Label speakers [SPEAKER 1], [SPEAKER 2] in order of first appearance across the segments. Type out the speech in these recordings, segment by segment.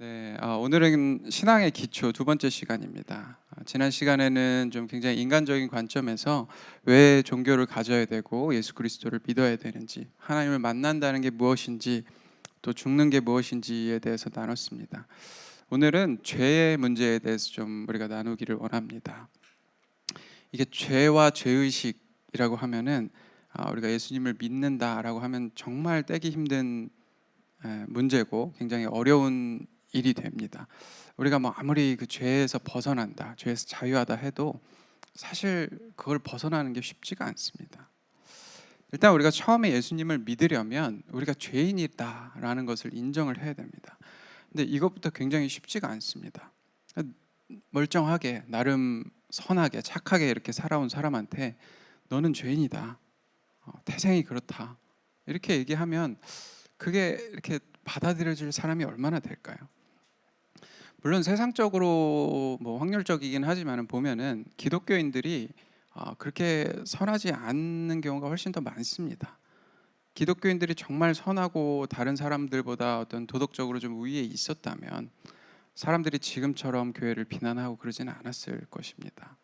[SPEAKER 1] 네, 오늘은 신앙의 기초 두 번째 시간입니다. 지난 시간에는 좀 굉장히 인간적인 관점에서 왜 종교를 가져야 되고 예수 그리스도를 믿어야 되는지, 하나님을 만난다는 게 무엇인지, 또 죽는 게 무엇인지에 대해서 나눴습니다. 오늘은 죄의 문제에 대해서 좀 우리가 나누기를 원합니다. 이게 죄와 죄의식이라고 하면은 우리가 예수님을 믿는다라고 하면 정말 떼기 힘든 문제고 굉장히 어려운 일이 됩니다. 우리가 뭐 아무리 그 죄에서 벗어난다, 죄에서 자유하다 해도 사실 그걸 벗어나는 게 쉽지가 않습니다. 일단 우리가 처음에 예수님을 믿으려면 우리가 죄인이다라는 것을 인정을 해야 됩니다. 근데 이것부터 굉장히 쉽지가 않습니다. 멀쩡하게 나름 선하게 착하게 이렇게 살아온 사람한테 너는 죄인이다, 태생이 그렇다 이렇게 얘기하면 그게 이렇게 받아들여질 사람이 얼마나 될까요? 물론 세상적으로 뭐 확률적이긴 하지만 보면은 기독교인들이 그렇게 선하지 않는 경우가 훨씬 더 많습니다. 기독교인들이 정말 선하고 다른 사람들보다 어떤 도덕적으로 좀 우위에 있었다면 사람들이 지금처럼 교회를 비난하고 그러지는 않았을 것입니다.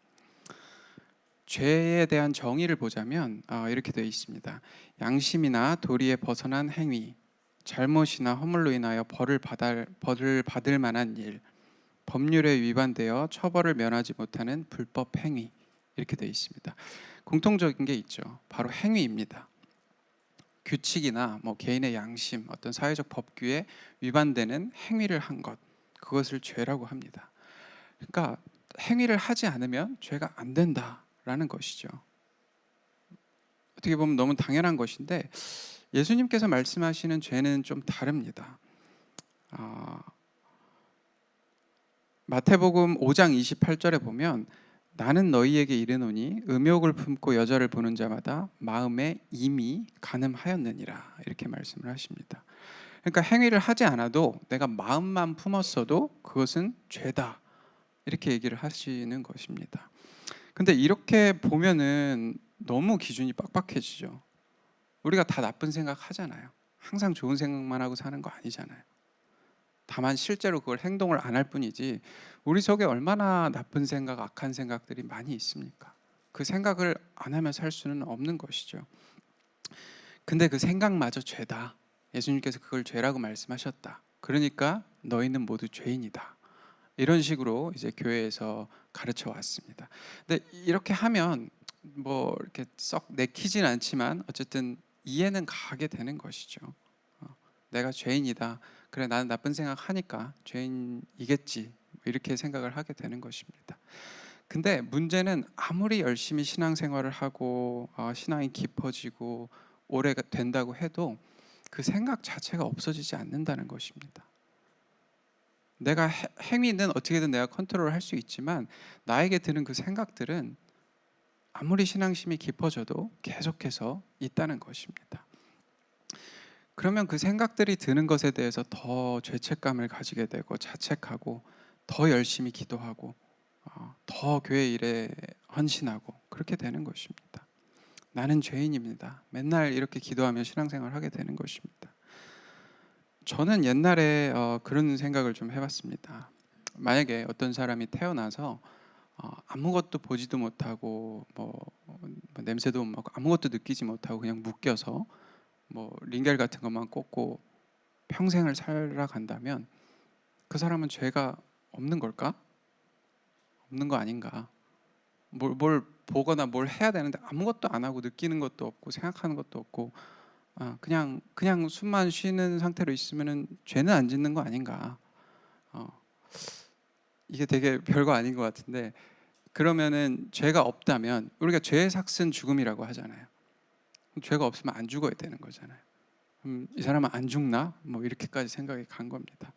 [SPEAKER 1] 죄에 대한 정의를 보자면 이렇게 되어 있습니다. 양심이나 도리에 벗어난 행위, 잘못이나 허물로 인하여 벌을 받을 만한 일, 법률에 위반되어 처벌을 면하지 못하는 불법 행위, 이렇게 되어 있습니다. 공통적인 게 있죠. 바로 행위입니다. 규칙이나 뭐 개인의 양심, 어떤 사회적 법규에 위반되는 행위를 한 것, 그것을 죄라고 합니다. 그러니까 행위를 하지 않으면 죄가 안 된다라는 것이죠. 어떻게 보면 너무 당연한 것인데 예수님께서 말씀하시는 죄는 좀 다릅니다. 마태복음 5장 28절에 보면 나는 너희에게 이르노니 음욕을 품고 여자를 보는 자마다 마음에 이미 간음하였느니라, 이렇게 말씀을 하십니다. 그러니까 행위를 하지 않아도 내가 마음만 품었어도 그것은 죄다, 이렇게 얘기를 하시는 것입니다. 근데 이렇게 보면은 너무 기준이 빡빡해지죠. 우리가 다 나쁜 생각 하잖아요. 항상 좋은 생각만 하고 사는 거 아니잖아요. 다만 실제로 그걸 행동을 안 할 뿐이지 우리 속에 얼마나 나쁜 생각, 악한 생각들이 많이 있습니까? 그 생각을 안 하며 살 수는 없는 것이죠. 근데 그 생각마저 죄다. 예수님께서 그걸 죄라고 말씀하셨다. 그러니까 너희는 모두 죄인이다. 이런 식으로 이제 교회에서 가르쳐 왔습니다. 근데 이렇게 하면 뭐 이렇게 썩 내키진 않지만 어쨌든 이해는 가게 되는 것이죠. 내가 죄인이다. 그래, 나는 나쁜 생각하니까 죄인이겠지. 이렇게 생각을 하게 되는 것입니다. 근데 문제는 아무리 열심히 신앙생활을 하고 신앙이 깊어지고 오래가 된다고 해도 그 생각 자체가 없어지지 않는다는 것입니다. 내가 행위는 어떻게든 내가 컨트롤 할 수 있지만 나에게 드는 그 생각들은 아무리 신앙심이 깊어져도 계속해서 있다는 것입니다. 그러면 그 생각들이 드는 것에 대해서 더 죄책감을 가지게 되고 자책하고 더 열심히 기도하고 더 교회 일에 헌신하고 그렇게 되는 것입니다. 나는 죄인입니다. 맨날 이렇게 기도하며 신앙생활을 하게 되는 것입니다. 저는 옛날에 그런 생각을 좀 해봤습니다. 만약에 어떤 사람이 태어나서 아무것도 보지도 못하고 뭐 냄새도 못 맡고 아무것도 느끼지 못하고 그냥 묶여서 뭐 링겔 같은 것만 꽂고 평생을 살아간다면 그 사람은 죄가 없는 걸까? 없는 거 아닌가? 뭘 보거나 뭘 해야 되는데 아무것도 안 하고 느끼는 것도 없고 생각하는 것도 없고 그냥 숨만 쉬는 상태로 있으면은 죄는 안 짓는 거 아닌가? 어, 이게 되게 별거 아닌 것 같은데 그러면은 죄가 없다면 우리가 죄의 삭은 죽음이라고 하잖아요. 죄가 없으면 안 죽어야 되는 거잖아요. 이 사람은 안 죽나? 뭐 이렇게까지 생각이 간 겁니다.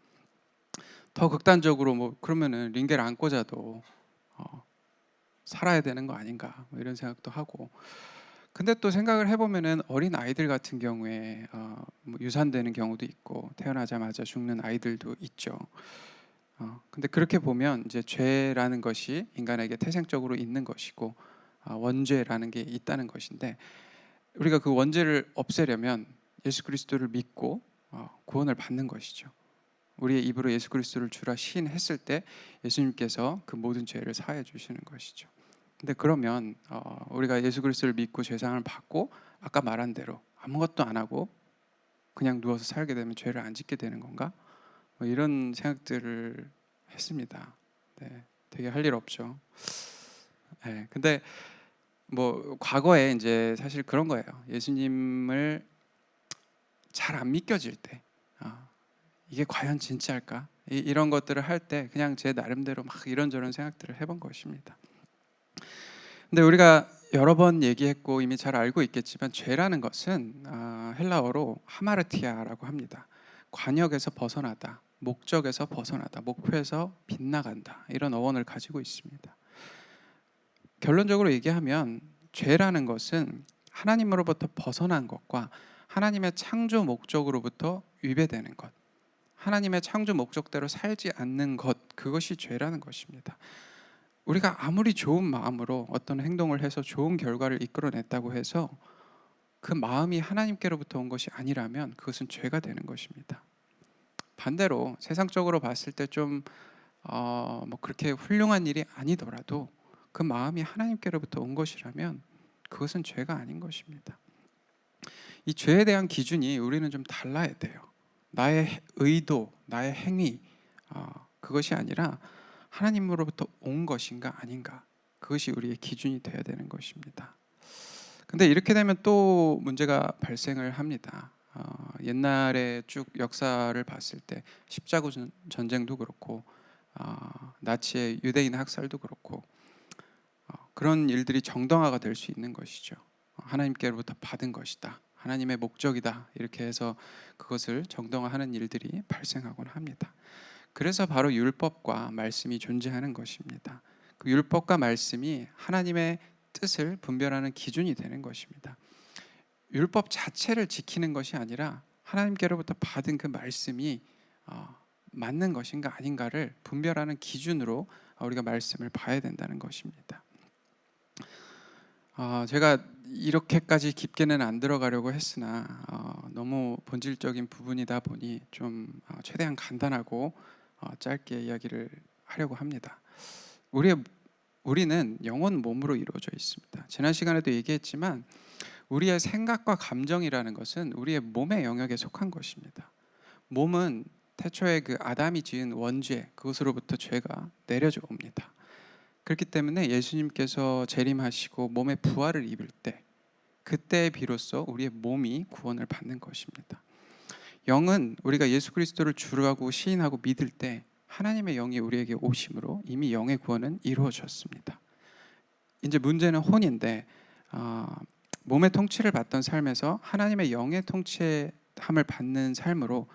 [SPEAKER 1] 더 극단적으로 뭐 그러면은 링겔 안 꽂아도 살아야 되는 거 아닌가? 뭐 이런 생각도 하고. 근데 또 생각을 해보면은 어린 아이들 같은 경우에 뭐 유산되는 경우도 있고 태어나자마자 죽는 아이들도 있죠. 근데 그렇게 보면 이제 죄라는 것이 인간에게 태생적으로 있는 것이고 원죄라는 게 있다는 것인데 우리가 그 원죄를 없애려면 예수 그리스도를 믿고 구원을 받는 것이죠. 우리의 입으로 예수 그리스도를 주라 시인했을 때 예수님께서 그 모든 죄를 사해 주시는 것이죠. 근데 그러면 우리가 예수 그리스도를 믿고 죄사함을 받고 아까 말한 대로 아무것도 안 하고 그냥 누워서 살게 되면 죄를 안 짓게 되는 건가? 뭐 이런 생각들을 했습니다. 네, 되게 할 일 없죠. 네, 근데 뭐 과거에 이제 사실 그런 거예요. 예수님을 잘 안 믿겨질 때, 이게 과연 진짜일까? 이런 것들을 할 때 그냥 제 나름대로 막 이런저런 생각들을 해본 것입니다. 근데 우리가 여러 번 얘기했고 이미 잘 알고 있겠지만 죄라는 것은 헬라어로 하마르티아라고 합니다. 관역에서 벗어나다, 목적에서 벗어나다, 목표에서 빗나간다 이런 어원을 가지고 있습니다. 결론적으로 얘기하면 죄라는 것은 하나님으로부터 벗어난 것과 하나님의 창조 목적으로부터 위배되는 것, 하나님의 창조 목적대로 살지 않는 것, 그것이 죄라는 것입니다. 우리가 아무리 좋은 마음으로 어떤 행동을 해서 좋은 결과를 이끌어냈다고 해서 그 마음이 하나님께로부터 온 것이 아니라면 그것은 죄가 되는 것입니다. 반대로 세상적으로 봤을 때 좀 뭐 그렇게 훌륭한 일이 아니더라도 그 마음이 하나님께로부터 온 것이라면 그것은 죄가 아닌 것입니다. 이 죄에 대한 기준이 우리는 좀 달라야 돼요. 나의 의도, 나의 행위, 그것이 아니라 하나님으로부터 온 것인가 아닌가, 그것이 우리의 기준이 되어야 되는 것입니다. 근데 이렇게 되면 또 문제가 발생을 합니다. 옛날에 쭉 역사를 봤을 때 십자군 전쟁도 그렇고 나치의 유대인 학살도 그렇고 그런 일들이 정당화가 될 수 있는 것이죠. 하나님께로부터 받은 것이다, 하나님의 목적이다, 이렇게 해서 그것을 정당화하는 일들이 발생하곤 합니다. 그래서 바로 율법과 말씀이 존재하는 것입니다. 그 율법과 말씀이 하나님의 뜻을 분별하는 기준이 되는 것입니다. 율법 자체를 지키는 것이 아니라 하나님께로부터 받은 그 말씀이 맞는 것인가 아닌가를 분별하는 기준으로 우리가 말씀을 봐야 된다는 것입니다. 제가 이렇게까지 깊게는 안 들어가려고 했으나 너무 본질적인 부분이다 보니 좀 최대한 간단하고 짧게 이야기를 하려고 합니다. 우리는 영혼 몸으로 이루어져 있습니다. 지난 시간에도 얘기했지만 우리의 생각과 감정이라는 것은 우리의 몸의 영역에 속한 것입니다. 몸은 태초에 그 아담이 지은 원죄, 그것으로부터 죄가 내려져 옵니다. 그렇기 때문에 예수님께서 재림하시고 몸의 부활을 입을 때, 그때 비로소 우리의 몸이 구원을 받는 것입니다. 영은 우리가 예수 그리스도를 주라고 시인하고 믿을 때 하나님의 영이 우리에게 오심으로 이미 영의 구원은 이루어졌습니다. 이제 문제는 혼인데 몸의 통치를 받던 삶에서 하나님의 영의 통치함을 받는 삶으로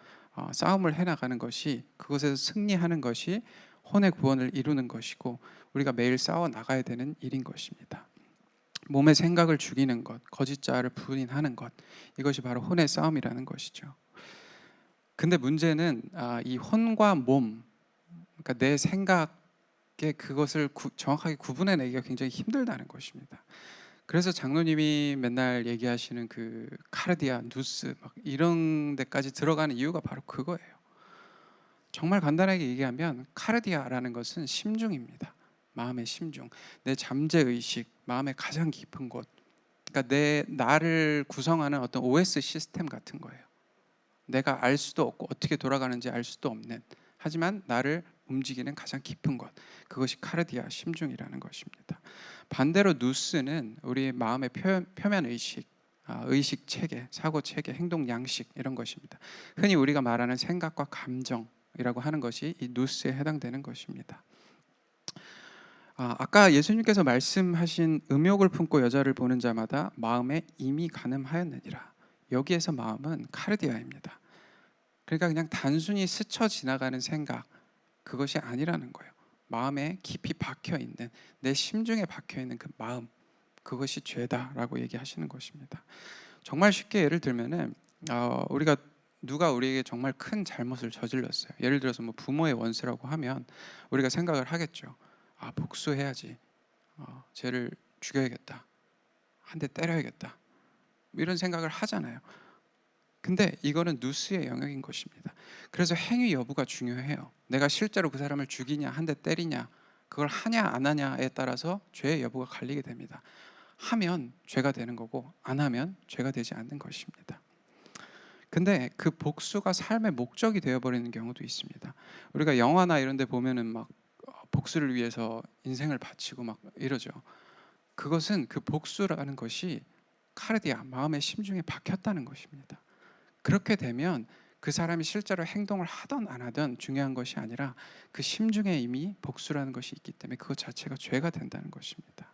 [SPEAKER 1] 싸움을 해나가는 것이, 그것에서 승리하는 것이 혼의 구원을 이루는 것이고 우리가 매일 싸워 나가야 되는 일인 것입니다. 몸의 생각을 죽이는 것, 거짓 자아를 부인하는 것, 이것이 바로 혼의 싸움이라는 것이죠. 근데 문제는 이 혼과 몸, 그러니까 내 생각에 그것을 정확하게 구분해내기가 굉장히 힘들다는 것입니다. 그래서 장로님이 맨날 얘기하시는 그 카르디아, 누스 막 이런 데까지 들어가는 이유가 바로 그거예요. 정말 간단하게 얘기하면 카르디아라는 것은 심중입니다. 마음의 심중, 내 잠재 의식, 마음의 가장 깊은 곳. 그러니까 내 나를 구성하는 어떤 OS 시스템 같은 거예요. 내가 알 수도 없고 어떻게 돌아가는지 알 수도 없는, 하지만 나를 움직이는 가장 깊은 것, 그것이 카르디아, 심중이라는 것입니다. 반대로 누스는 우리 마음의 표면 의식, 의식 체계, 사고 체계, 행동 양식, 이런 것입니다. 흔히 우리가 말하는 생각과 감정이라고 하는 것이 이 누스에 해당되는 것입니다. 아까 예수님께서 말씀하신 음욕을 품고 여자를 보는 자마다 마음에 이미 간음하였느니라, 여기에서 마음은 카르디아입니다. 그러니까 그냥 단순히 스쳐 지나가는 생각, 그것이 아니라는 거예요. 마음에 깊이 박혀 있는, 내 심중에 박혀 있는 그 마음, 그것이 죄다라고 얘기하시는 것입니다. 정말 쉽게 예를 들면은 우리가 누가 우리에게 정말 큰 잘못을 저질렀어요. 예를 들어서 뭐 부모의 원수라고 하면 우리가 생각을 하겠죠. 복수해야지, 쟤를 죽여야겠다, 한 대 때려야겠다, 이런 생각을 하잖아요. 근데 이거는 누스의 영역인 것입니다. 그래서 행위 여부가 중요해요. 내가 실제로 그 사람을 죽이냐, 한 대 때리냐, 그걸 하냐 안 하냐에 따라서 죄의 여부가 갈리게 됩니다. 하면 죄가 되는 거고 안 하면 죄가 되지 않는 것입니다. 근데 그 복수가 삶의 목적이 되어버리는 경우도 있습니다. 우리가 영화나 이런 데 보면은 막 복수를 위해서 인생을 바치고 막 이러죠. 그것은 그 복수라는 것이 카르디아, 마음의 심중에 박혔다는 것입니다. 그렇게 되면 그 사람이 실제로 행동을 하든 안 하든 중요한 것이 아니라 그 심중에 이미 복수라는 것이 있기 때문에 그것 자체가 죄가 된다는 것입니다.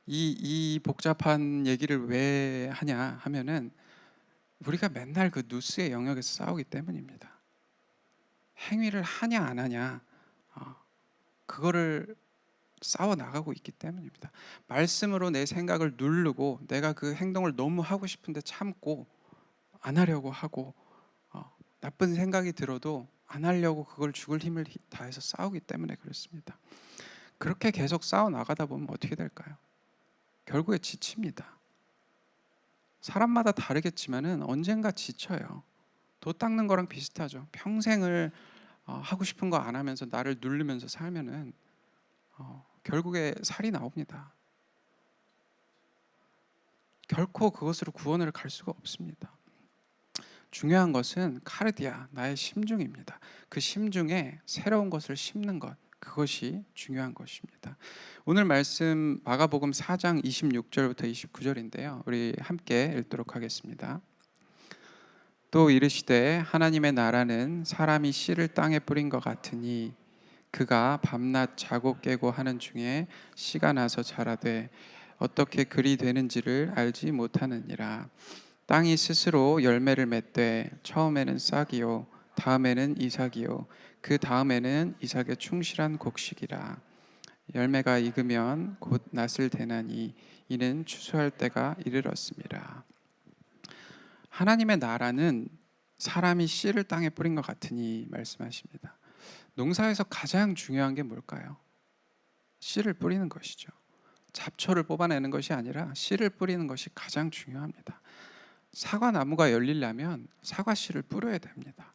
[SPEAKER 1] 이 복잡한 얘기를 왜 하냐 하면은 우리가 맨날 그 누스의 영역에서 싸우기 때문입니다. 행위를 하냐 안 하냐, 그거를 싸워 나가고 있기 때문입니다. 말씀으로 내 생각을 누르고 내가 그 행동을 너무 하고 싶은데 참고 안 하려고 하고, 나쁜 생각이 들어도 안 하려고 그걸 죽을 힘을 다해서 싸우기 때문에 그렇습니다. 그렇게 계속 싸워 나가다 보면 어떻게 될까요? 결국에 지칩니다. 사람마다 다르겠지만은 언젠가 지쳐요. 도 닦는 거랑 비슷하죠. 평생을 하고 싶은 거 안 하면서 나를 누르면서 살면은 결국에 살이 나옵니다. 결코 그것으로 구원을 갈 수가 없습니다. 중요한 것은 카르디아, 나의 심중입니다. 그 심중에 새로운 것을 심는 것, 그것이 중요한 것입니다. 오늘 말씀 마가복음 4장 26절부터 29절인데요. 우리 함께 읽도록 하겠습니다. 또 이르시되 하나님의 나라는 사람이 씨를 땅에 뿌린 것 같으니 그가 밤낮 자고 깨고 하는 중에 씨가 나서 자라되 어떻게 그리 되는지를 알지 못하느니라. 땅이 스스로 열매를 맺되 처음에는 싹이요 다음에는 이삭이요 그 다음에는 이삭의 충실한 곡식이라. 열매가 익으면 곧 낫을 대나니 이는 추수할 때가 이르렀습니다. 하나님의 나라는 사람이 씨를 땅에 뿌린 것 같으니 말씀하십니다. 농사에서 가장 중요한 게 뭘까요? 씨를 뿌리는 것이죠. 잡초를 뽑아내는 것이 아니라 씨를 뿌리는 것이 가장 중요합니다. 사과 나무가 열리려면 사과 씨를 뿌려야 됩니다.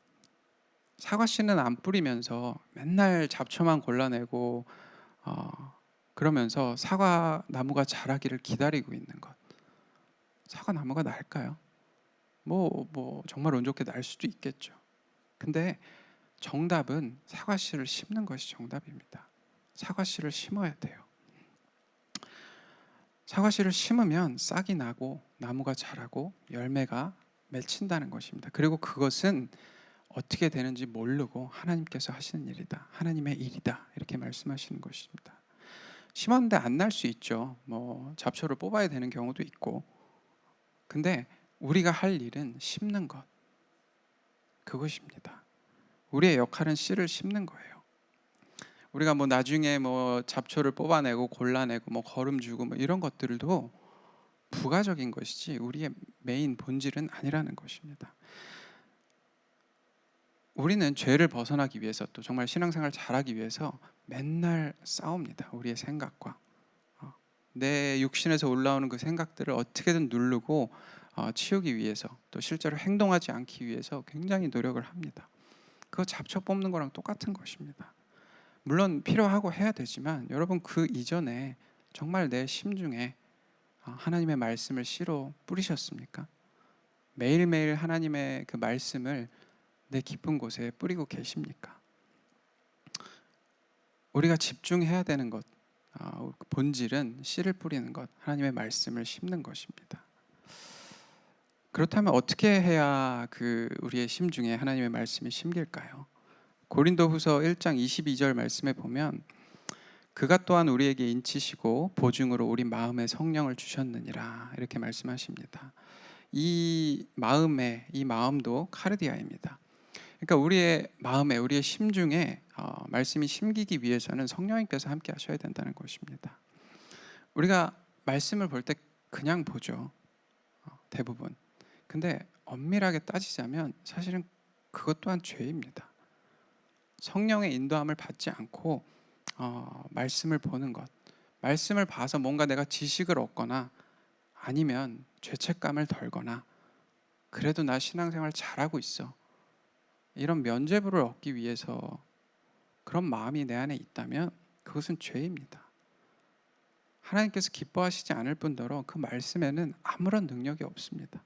[SPEAKER 1] 사과 씨는 안 뿌리면서 맨날 잡초만 골라내고 그러면서 사과 나무가 자라기를 기다리고 있는 것. 사과 나무가 날까요? 뭐 정말 운 좋게 날 수도 있겠죠. 근데 정답은 사과 씨를 심는 것이 정답입니다. 사과 씨를 심어야 돼요. 사과 씨를 심으면 싹이 나고 나무가 자라고 열매가 맺힌다는 것입니다. 그리고 그것은 어떻게 되는지 모르고 하나님께서 하시는 일이다. 하나님의 일이다. 이렇게 말씀하시는 것입니다. 심었는데 안 날 수 있죠. 뭐 잡초를 뽑아야 되는 경우도 있고. 근데 우리가 할 일은 심는 것. 그것입니다. 우리의 역할은 씨를 심는 거예요. 우리가 뭐 나중에 뭐 잡초를 뽑아내고 골라내고 뭐 거름 주고 뭐 이런 것들도 부가적인 것이지 우리의 메인 본질은 아니라는 것입니다. 우리는 죄를 벗어나기 위해서 또 정말 신앙생활 잘하기 위해서 맨날 싸웁니다. 우리의 생각과 내 육신에서 올라오는 그 생각들을 어떻게든 누르고 치우기 위해서 또 실제로 행동하지 않기 위해서 굉장히 노력을 합니다. 그거 잡초 뽑는 거랑 똑같은 것입니다. 물론 필요하고 해야 되지만 여러분 그 이전에 정말 내 심중에 하나님의 말씀을 씨로 뿌리셨습니까? 매일매일 하나님의 그 말씀을 내 깊은 곳에 뿌리고 계십니까? 우리가 집중해야 되는 것, 본질은 씨를 뿌리는 것, 하나님의 말씀을 심는 것입니다. 그렇다면 어떻게 해야 그 우리의 심중에 하나님의 말씀이 심길까요? 고린도후서 1장 22절 말씀에 보면 그가 또한 우리에게 인치시고 보증으로 우리 마음에 성령을 주셨느니라 이렇게 말씀하십니다. 이 마음도 카르디아입니다. 그러니까 우리의 마음에 우리의 심중에 말씀이 심기기 위해서는 성령님께서 함께 하셔야 된다는 것입니다. 우리가 말씀을 볼 때 그냥 보죠. 대부분. 근데 엄밀하게 따지자면 사실은 그것 또한 죄입니다. 성령의 인도함을 받지 않고 말씀을 보는 것, 말씀을 봐서 뭔가 내가 지식을 얻거나 아니면 죄책감을 덜거나 그래도 나 신앙생활 잘하고 있어. 이런 면죄부를 얻기 위해서 그런 마음이 내 안에 있다면 그것은 죄입니다. 하나님께서 기뻐하시지 않을 뿐더러 그 말씀에는 아무런 능력이 없습니다.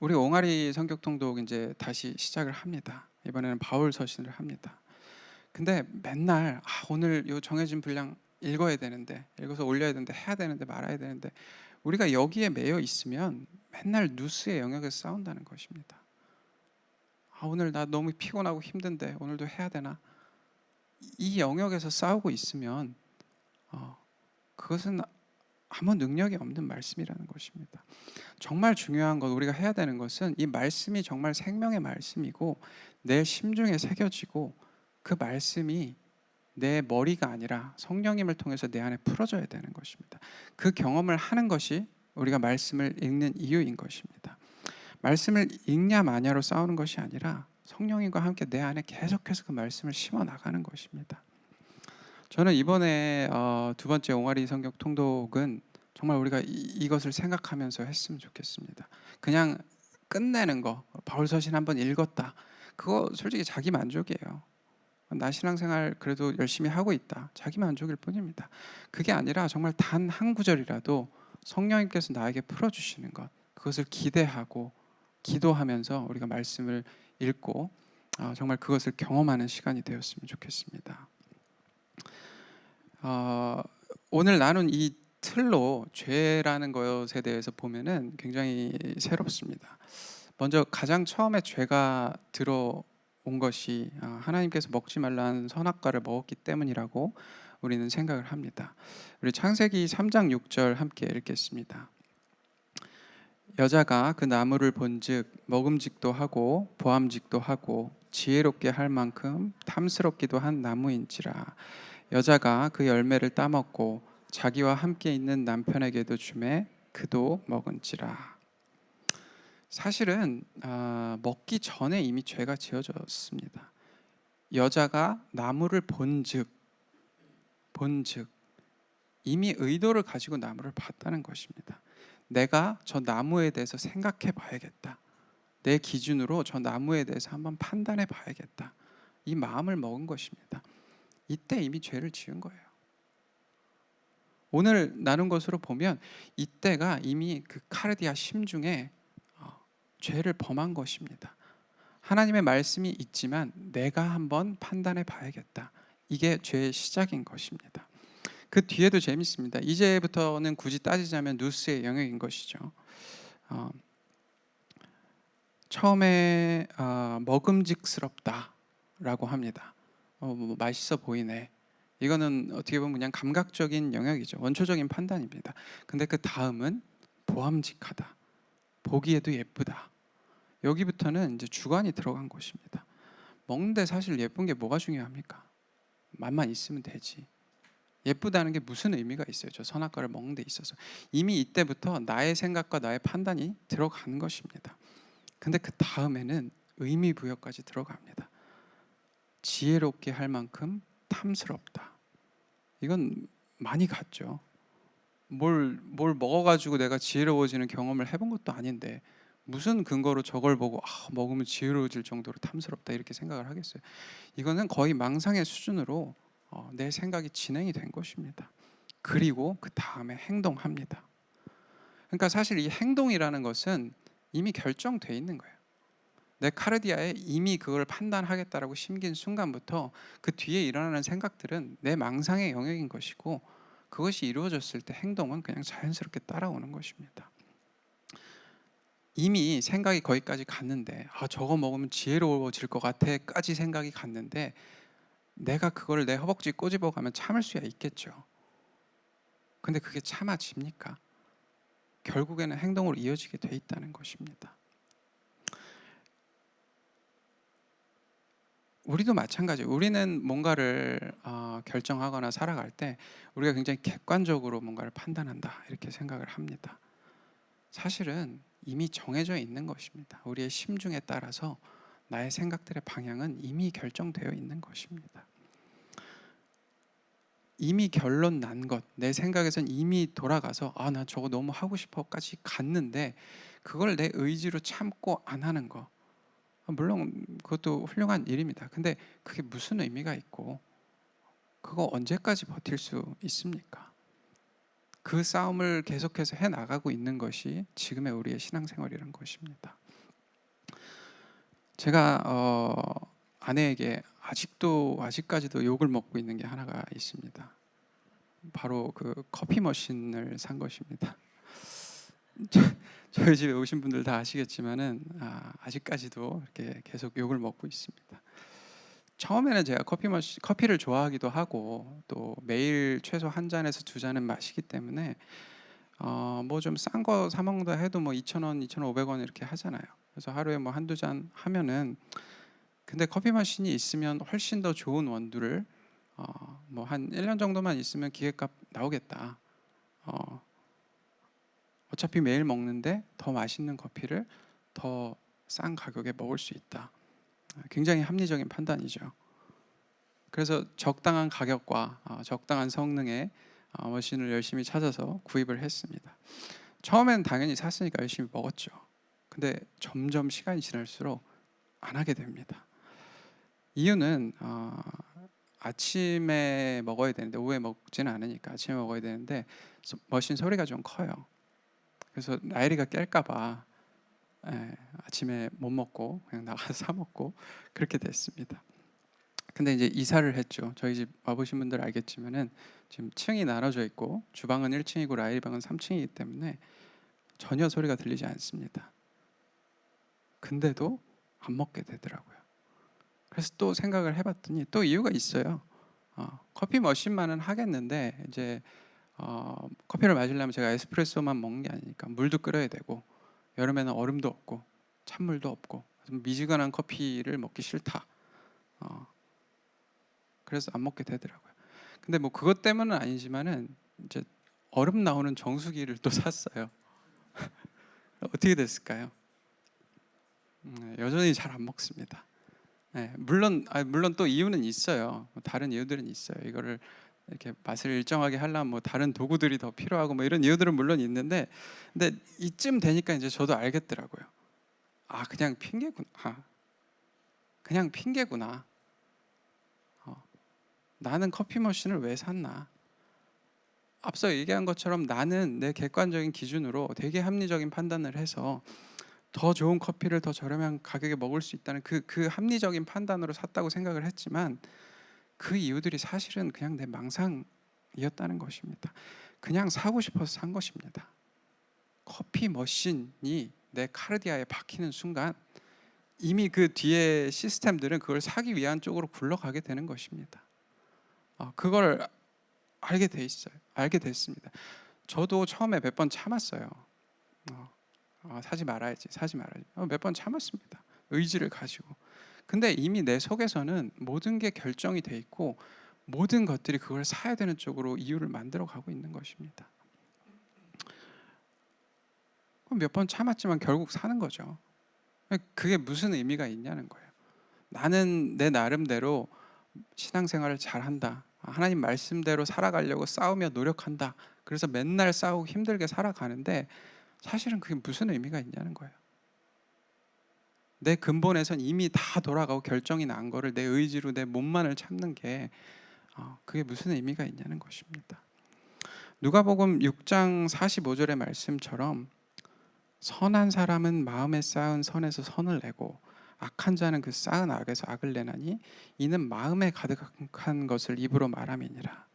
[SPEAKER 1] 우리 옹알이 성격통독 이제 다시 시작을 합니다. 이번에는 바울 서신을 합니다. 근데 맨날 오늘 요 정해진 분량 읽어야 되는데, 읽어서 올려야 되는데, 해야 되는데, 말아야 되는데, 우리가 여기에 매여 있으면 맨날 뉴스의 영역에서 싸운다는 것입니다. 오늘 나 너무 피곤하고 힘든데 오늘도 해야 되나? 이 영역에서 싸우고 있으면 그것은 아무 능력이 없는 말씀이라는 것입니다. 정말 중요한 것, 우리가 해야 되는 것은 이 말씀이 정말 생명의 말씀이고 내 심중에 새겨지고 그 말씀이 내 머리가 아니라 성령님을 통해서 내 안에 풀어져야 되는 것입니다. 그 경험을 하는 것이 우리가 말씀을 읽는 이유인 것입니다. 말씀을 읽냐 마냐로 싸우는 것이 아니라 성령님과 함께 내 안에 계속해서 그 말씀을 심어 나가는 것입니다. 저는 이번에 두 번째 옹알이 성경 통독은 정말 우리가 이것을 생각하면서 했으면 좋겠습니다. 그냥 끝내는 거, 바울 서신 한번 읽었다. 그거 솔직히 자기 만족이에요. 나 신앙생활 그래도 열심히 하고 있다. 자기 만족일 뿐입니다. 그게 아니라 정말 단 한 구절이라도 성령님께서 나에게 풀어주시는 것, 그것을 기대하고 기도하면서 우리가 말씀을 읽고 정말 그것을 경험하는 시간이 되었으면 좋겠습니다. 오늘 나눈 이 틀로 죄라는 것에 대해서 보면은 굉장히 새롭습니다. 먼저 가장 처음에 죄가 들어온 것이 하나님께서 먹지 말라는 선악과를 먹었기 때문이라고 우리는 생각을 합니다. 우리 창세기 3장 6절 함께 읽겠습니다. 여자가 그 나무를 본즉 먹음직도 하고 보암직도 하고 지혜롭게 할 만큼 탐스럽기도 한 나무인지라. 여자가 그 열매를 따먹고 자기와 함께 있는 남편에게도 주매 그도 먹은지라. 사실은 먹기 전에 이미 죄가 지어졌습니다. 여자가 나무를 본즉 이미 의도를 가지고 나무를 봤다는 것입니다. 내가 저 나무에 대해서 생각해 봐야겠다. 내 기준으로 저 나무에 대해서 한번 판단해 봐야겠다. 이 마음을 먹은 것입니다. 이때 이미 죄를 지은 거예요. 오늘 나눈 것으로 보면 이때가 이미 그 카르디아 심중에 죄를 범한 것입니다. 하나님의 말씀이 있지만 내가 한번 판단해 봐야겠다. 이게 죄의 시작인 것입니다. 그 뒤에도 재밌습니다. 이제부터는 굳이 따지자면 누스의 영역인 것이죠. 처음에 먹음직스럽다라고 합니다. 뭐 맛있어 보이네. 이거는 어떻게 보면 그냥 감각적인 영역이죠. 원초적인 판단입니다. 근데 그 다음은 보암직하다. 보기에도 예쁘다. 여기부터는 이제 주관이 들어간 것입니다. 먹는데 사실 예쁜 게 뭐가 중요합니까? 맛만 있으면 되지. 예쁘다는 게 무슨 의미가 있어요? 저 선악과를 먹는 데 있어서 이미 이때부터 나의 생각과 나의 판단이 들어가는 것입니다. 근데 그 다음에는 의미 부여까지 들어갑니다. 지혜롭게 할 만큼 탐스럽다. 이건 많이 갔죠. 뭘 먹어가지고 내가 지혜로워지는 경험을 해본 것도 아닌데 무슨 근거로 저걸 보고 먹으면 지혜로워질 정도로 탐스럽다 이렇게 생각을 하겠어요. 이거는 거의 망상의 수준으로 내 생각이 진행이 된 것입니다. 그리고 그 다음에 행동합니다. 그러니까 사실 이 행동이라는 것은 이미 결정돼 있는 거예요. 내 카르디아에 이미 그걸 판단하겠다라고 심긴 순간부터 그 뒤에 일어나는 생각들은 내 망상의 영역인 것이고 그것이 이루어졌을 때 행동은 그냥 자연스럽게 따라오는 것입니다. 이미 생각이 거기까지 갔는데 저거 먹으면 지혜로워질 것 같아까지 생각이 갔는데 내가 그걸 내 허벅지 꼬집어 가면 참을 수야 있겠죠. 근데 그게 참아집니까? 결국에는 행동으로 이어지게 돼 있다는 것입니다. 우리도 마찬가지예요. 우리는 뭔가를 결정하거나 살아갈 때 우리가 굉장히 객관적으로 뭔가를 판단한다 이렇게 생각을 합니다. 사실은 이미 정해져 있는 것입니다. 우리의 심중에 따라서 나의 생각들의 방향은 이미 결정되어 있는 것입니다. 이미 결론 난 것, 내 생각에선 이미 돌아가서 나 저거 너무 하고 싶어까지 갔는데 그걸 내 의지로 참고 안 하는 거, 물론 그것도 훌륭한 일입니다. 근데 그게 무슨 의미가 있고 그거 언제까지 버틸 수 있습니까? 그 싸움을 계속해서 해 나가고 있는 것이 지금의 우리의 신앙생활이란 것입니다. 제가 아내에게 아직까지도 욕을 먹고 있는 게 하나가 있습니다. 바로 그 커피 머신을 산 것입니다. 저희 집에 오신 분들 다 아시겠지만은 아직까지도 이렇게 계속 욕을 먹고 있습니다. 처음에는 제가 커피를 좋아하기도 하고 또 매일 최소 한 잔에서 두 잔은 마시기 때문에 뭐 좀 싼 거 사 먹는다 해도 뭐 2,000원, 2,500원 이렇게 하잖아요. 그래서 하루에 뭐 한두 잔 하면은, 근데 커피 머신이 있으면 훨씬 더 좋은 원두를 뭐 한 1년 정도만 있으면 기계값 나오겠다. 어차피 매일 먹는데 더 맛있는 커피를 더 싼 가격에 먹을 수 있다. 굉장히 합리적인 판단이죠. 그래서 적당한 가격과 적당한 성능의 머신을 열심히 찾아서 구입을 했습니다. 처음엔 당연히 샀으니까 열심히 먹었죠. 근데 점점 시간이 지날수록 안 하게 됩니다. 이유는 아침에 먹어야 되는데, 오후에 먹지는 않으니까 아침에 먹어야 되는데 머신 소리가 좀 커요. 그래서 나일이가 깰까봐 아침에 못 먹고 그냥 나가서 사 먹고 그렇게 됐습니다. 근데 이제 이사를 했죠. 저희 집 와보신 분들 알겠지만은 지금 층이 나눠져 있고 주방은 1층이고 라일이 방은 3층이기 때문에 전혀 소리가 들리지 않습니다. 근데도 안 먹게 되더라고요. 그래서 또 생각을 해봤더니 또 이유가 있어요. 커피 머신만은 하겠는데 이제 커피를 마시려면 제가 에스프레소만 먹는 게 아니니까 물도 끓여야 되고, 여름에는 얼음도 없고 찬물도 없고 미지근한 커피를 먹기 싫다. 그래서 안 먹게 되더라고요. 근데 뭐 그것 때문은 아니지만은 이제 얼음 나오는 정수기를 또 샀어요. 어떻게 됐을까요? 여전히 잘 안 먹습니다. 물론 또 이유는 있어요. 다른 이유들은 있어요. 이거를 이렇게 맛을 일정하게 하려면 뭐 다른 도구들이 더 필요하고 뭐 이런 이유들은 물론 있는데, 근데 이쯤 되니까 이제 저도 알겠더라고요. 그냥 핑계구나. 그냥 핑계구나. 나는 커피 머신을 왜 샀나? 앞서 얘기한 것처럼 나는 내 객관적인 기준으로 되게 합리적인 판단을 해서 더 좋은 커피를 더 저렴한 가격에 먹을 수 있다는 그 합리적인 판단으로 샀다고 생각을 했지만, 그 이유들이 사실은 그냥 내 망상이었다는 것입니다. 그냥 사고 싶어서 산 것입니다. 커피 머신이 내 카르디아에 박히는 순간 이미 그 뒤에 시스템들은 그걸 사기 위한 쪽으로 굴러가게 되는 것입니다. 그걸 알게 됐습니다. 저도 처음에 몇 번 참았어요. 사지 말아야지, 사지 말아야지. 몇 번 참았습니다. 의지를 가지고. 근데 이미 내 속에서는 모든 게 결정이 돼 있고 모든 것들이 그걸 사야 되는 쪽으로 이유를 만들어 가고 있는 것입니다. 몇 번 참았지만 결국 사는 거죠. 그게 무슨 의미가 있냐는 거예요. 나는 내 나름대로 신앙생활을 잘한다. 하나님 말씀대로 살아가려고 싸우며 노력한다. 그래서 맨날 싸우고 힘들게 살아가는데 사실은 그게 무슨 의미가 있냐는 거예요. 내 근본에선 이미 다 돌아가고 결정이 난 거를 내 의지로 내 몸만을 참는 게 그게 무슨 의미가 있냐는 것입니다. 누가복음 6장 45절의 말씀처럼 선한 사람은 마음에 쌓은 선에서 선을 내고 악한 자는 그 쌓은 악에서 악을 내나니 이는 마음에 가득한 것을 입으로 말함이니라.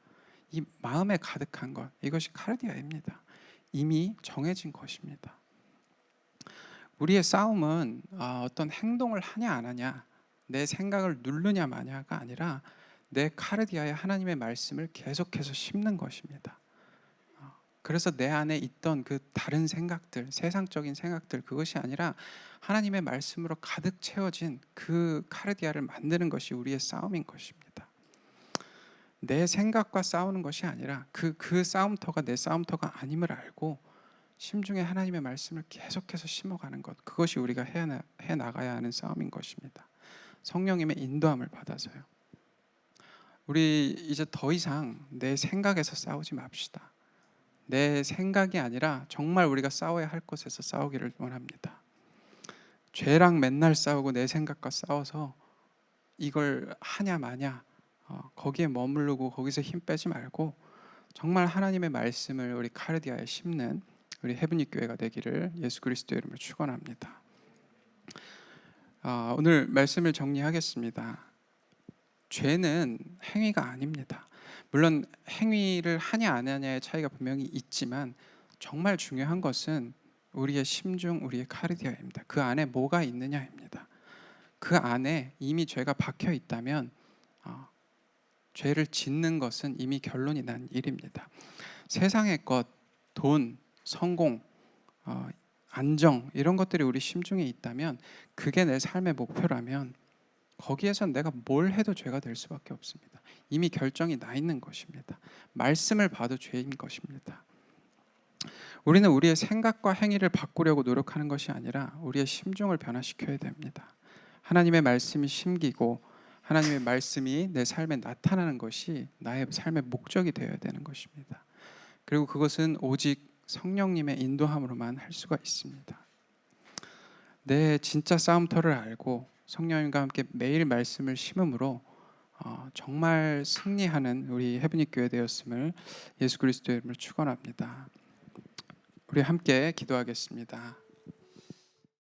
[SPEAKER 1] 이 마음에 가득한 것, 이것이 카르디아입니다. 이미 정해진 것입니다. 우리의 싸움은 어떤 행동을 하냐 안 하냐, 내 생각을 누르냐 마냐가 아니라 내 카르디아에 하나님의 말씀을 계속해서 심는 것입니다. 그래서 내 안에 있던 그 다른 생각들, 세상적인 생각들, 그것이 아니라 하나님의 말씀으로 가득 채워진 그 카르디아를 만드는 것이 우리의 싸움인 것입니다. 내 생각과 싸우는 것이 아니라 그 싸움터가 내 싸움터가 아님을 알고 심중에 하나님의 말씀을 계속해서 심어가는 것, 그것이 우리가 해나가야 하는 싸움인 것입니다. 성령님의 인도함을 받아서요. 우리 이제 더 이상 내 생각에서 싸우지 맙시다. 내 생각이 아니라 정말 우리가 싸워야 할 곳에서 싸우기를 원합니다. 죄랑 맨날 싸우고 내 생각과 싸워서 이걸 하냐 마냐 거기에 머무르고 거기서 힘 빼지 말고 정말 하나님의 말씀을 우리 카르디아에 심는 우리 헤브니 교회가 되기를 예수 그리스도의 이름으로 축원합니다. 오늘 말씀을 정리하겠습니다. 죄는 행위가 아닙니다. 물론 행위를 하냐 안 하냐의 차이가 분명히 있지만 정말 중요한 것은 우리의 심중, 우리의 카르디아입니다. 그 안에 뭐가 있느냐입니다. 그 안에 이미 죄가 박혀 있다면 죄를 짓는 것은 이미 결론이 난 일입니다. 세상의 것, 돈, 성공, 안정 이런 것들이 우리 심중에 있다면 그게 내 삶의 목표라면 거기에선 내가 뭘 해도 죄가 될 수밖에 없습니다. 이미 결정이 나 있는 것입니다. 말씀을 봐도 죄인 것입니다. 우리는 우리의 생각과 행위를 바꾸려고 노력하는 것이 아니라 우리의 심중을 변화시켜야 됩니다. 하나님의 말씀이 심기고 하나님의 말씀이 내 삶에 나타나는 것이 나의 삶의 목적이 되어야 되는 것입니다. 그리고 그것은 오직 성령님의 인도함으로만 할 수가 있습니다. 내 진짜 싸움터를 알고 성령님과 함께 매일 말씀을 심음으로 정말 승리하는 우리 헤브니 교회 되었음을 예수 그리스도의 이름으로 축원합니다. 우리 함께 기도하겠습니다.